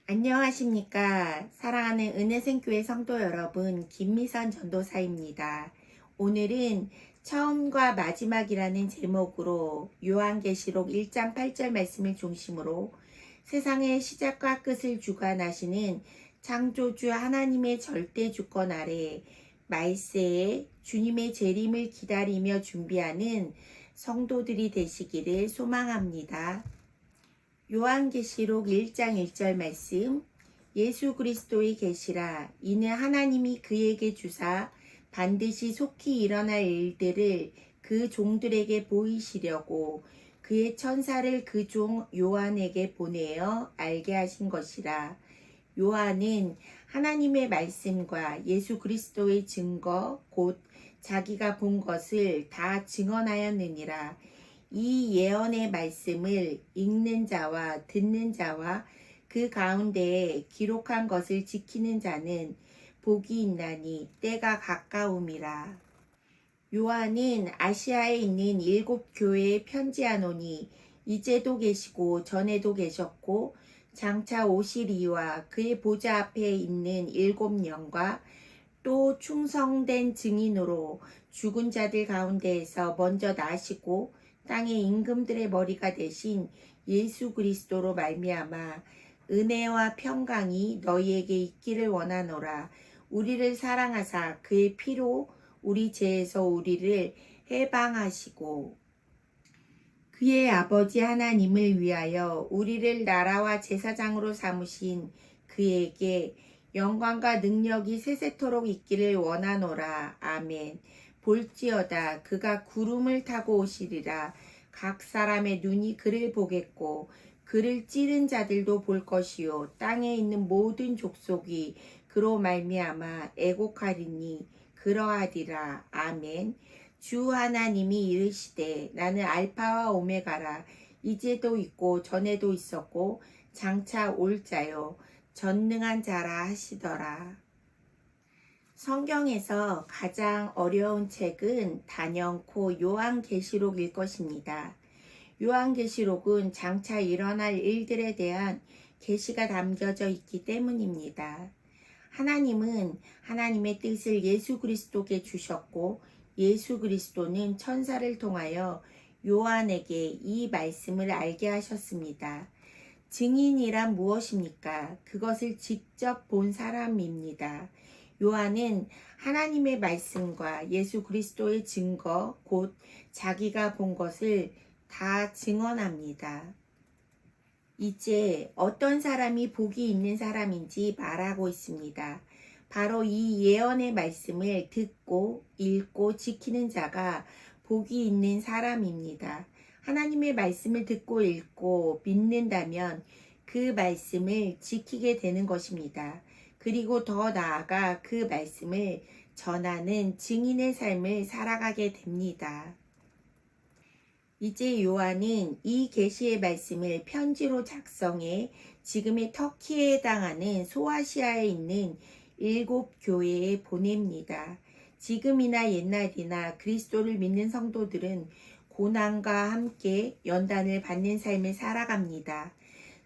안녕하십니까. 사랑하는 은혜생교회 성도 여러분, 김미선 전도사입니다. 오늘은 처음과 마지막이라는 제목으로 요한계시록 1장 8절 말씀을 중심으로 세상의 시작과 끝을 주관하시는 창조주 하나님의 절대 주권 아래 말세에 주님의 재림을 기다리며 준비하는 성도들이 되시기를 소망합니다. 요한계시록 1장 1절 말씀. 예수 그리스도의 계시라. 이는 하나님이 그에게 주사 반드시 속히 일어날 일들을 그 종들에게 보이시려고 그의 천사를 그 종 요한에게 보내어 알게 하신 것이라. 요한은 하나님의 말씀과 예수 그리스도의 증거 곧 자기가 본 것을 다 증언하였느니라. 이 예언의 말씀을 읽는 자와 듣는 자와 그 가운데에 기록한 것을 지키는 자는 복이 있나니 때가 가까움이라. 요한은 아시아에 있는 7교회에 편지하노니 이제도 계시고 전에도 계셨고 장차 오실 이와 그의 보좌 앞에 있는 7영과 또 충성된 증인으로 죽은 자들 가운데에서 먼저 나시고 땅의 임금들의 머리가 되신 예수 그리스도로 말미암아 은혜와 평강이 너희에게 있기를 원하노라. 우리를 사랑하사 그의 피로 우리 죄에서 우리를 해방하시고 그의 아버지 하나님을 위하여 우리를 나라와 제사장으로 삼으신 그에게 영광과 능력이 세세토록 있기를 원하노라. 아멘. 볼지어다 그가 구름을 타고 오시리라. 각 사람의 눈이 그를 보겠고 그를 찌른 자들도 볼 것이요 땅에 있는 모든 족속이 그로 말미암아 애곡하리니 그러하리라. 아멘. 주 하나님이 이르시되 나는 알파와 오메가라. 이제도 있고 전에도 있었고 장차 올 자요 전능한 자라 하시더라. 성경에서 가장 어려운 책은 단연코 요한계시록일 것입니다. 요한계시록은 장차 일어날 일들에 대한 계시가 담겨져 있기 때문입니다. 하나님은 하나님의 뜻을 예수 그리스도께 주셨고 예수 그리스도는 천사를 통하여 요한에게 이 말씀을 알게 하셨습니다. 증인이란 무엇입니까? 그것을 직접 본 사람입니다. 요한은 하나님의 말씀과 예수 그리스도의 증거, 곧 자기가 본 것을 다 증언합니다. 이제 어떤 사람이 복이 있는 사람인지 말하고 있습니다. 바로 이 예언의 말씀을 듣고 읽고 지키는 자가 복이 있는 사람입니다. 하나님의 말씀을 듣고 읽고 믿는다면 그 말씀을 지키게 되는 것입니다. 그리고 더 나아가 그 말씀을 전하는 증인의 삶을 살아가게 됩니다. 이제 요한은 이 계시의 말씀을 편지로 작성해 지금의 터키에 해당하는 소아시아에 있는 7교회에 보냅니다. 지금이나 옛날이나 그리스도를 믿는 성도들은 고난과 함께 연단을 받는 삶을 살아갑니다.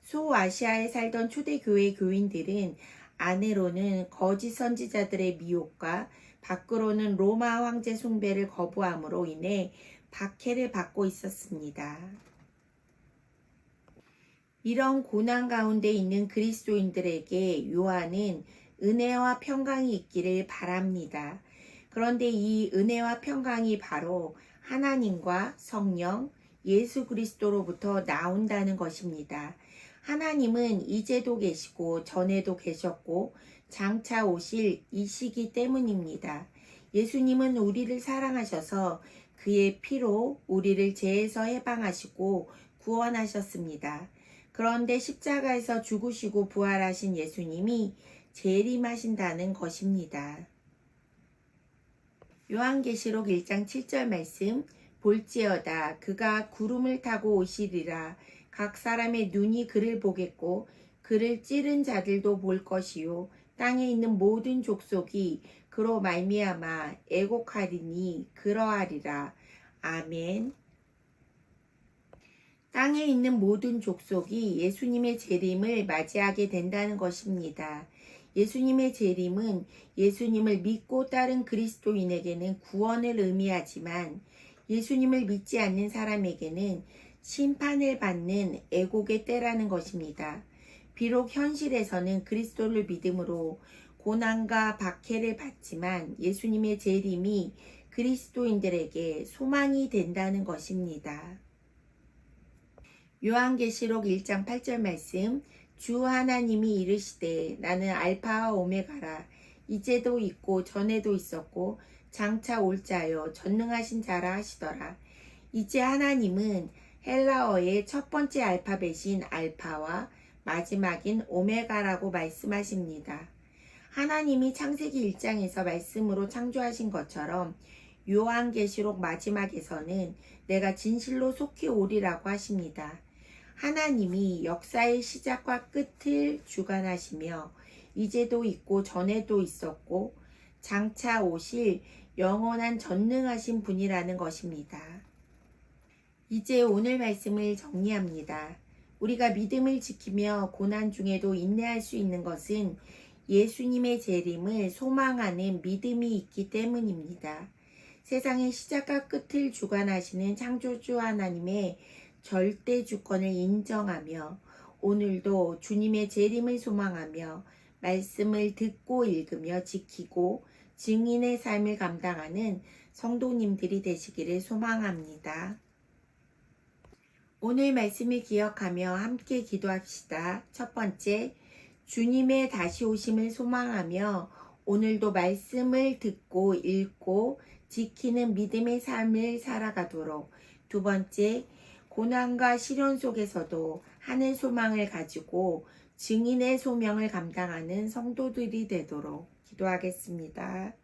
소아시아에 살던 초대교회 교인들은 안으로는 거짓 선지자들의 미혹과 밖으로는 로마 황제 숭배를 거부함으로 인해 박해를 받고 있었습니다. 이런 고난 가운데 있는 그리스도인들에게 요한은 은혜와 평강이 있기를 바랍니다. 그런데 이 은혜와 평강이 바로 하나님과 성령, 예수 그리스도로부터 나온다는 것입니다. 하나님은 이제도 계시고 전에도 계셨고 장차 오실 이시기 때문입니다. 예수님은 우리를 사랑하셔서 그의 피로 우리를 죄에서 해방하시고 구원하셨습니다. 그런데 십자가에서 죽으시고 부활하신 예수님이 재림하신다는 것입니다. 요한계시록 1장 7절 말씀. 볼지어다 그가 구름을 타고 오시리라. 각 사람의 눈이 그를 보겠고 그를 찌른 자들도 볼 것이요 땅에 있는 모든 족속이 그로 말미암아 애곡하리니 그러하리라. 아멘. 땅에 있는 모든 족속이 예수님의 재림을 맞이하게 된다는 것입니다. 예수님의 재림은 예수님을 믿고 따른 그리스도인에게는 구원을 의미하지만 예수님을 믿지 않는 사람에게는 심판을 받는 애곡의 때라는 것입니다. 비록 현실에서는 그리스도를 믿음으로 고난과 박해를 받지만 예수님의 재림이 그리스도인들에게 소망이 된다는 것입니다. 요한계시록 1장 8절 말씀, 주 하나님이 이르시되 나는 알파와 오메가라. 이제도 있고 전에도 있었고 장차 올 자여 전능하신 자라 하시더라. 이제 하나님은 헬라어의 첫 번째 알파벳인 알파와 마지막인 오메가라고 말씀하십니다. 하나님이 창세기 1장에서 말씀으로 창조하신 것처럼 요한계시록 마지막에서는 내가 진실로 속히 오리라고 하십니다. 하나님이 역사의 시작과 끝을 주관하시며 이제도 있고 전에도 있었고 장차 오실 영원한 전능하신 분이라는 것입니다. 이제 오늘 말씀을 정리합니다. 우리가 믿음을 지키며 고난 중에도 인내할 수 있는 것은 예수님의 재림을 소망하는 믿음이 있기 때문입니다. 세상의 시작과 끝을 주관하시는 창조주 하나님의 절대 주권을 인정하며 오늘도 주님의 재림을 소망하며 말씀을 듣고 읽으며 지키고 증인의 삶을 감당하는 성도님들이 되시기를 소망합니다. 오늘 말씀을 기억하며 함께 기도합시다. 첫 번째, 주님의 다시 오심을 소망하며 오늘도 말씀을 듣고 읽고 지키는 믿음의 삶을 살아가도록. 두 번째, 고난과 시련 속에서도 하늘 소망을 가지고 증인의 소명을 감당하는 성도들이 되도록 기도하겠습니다.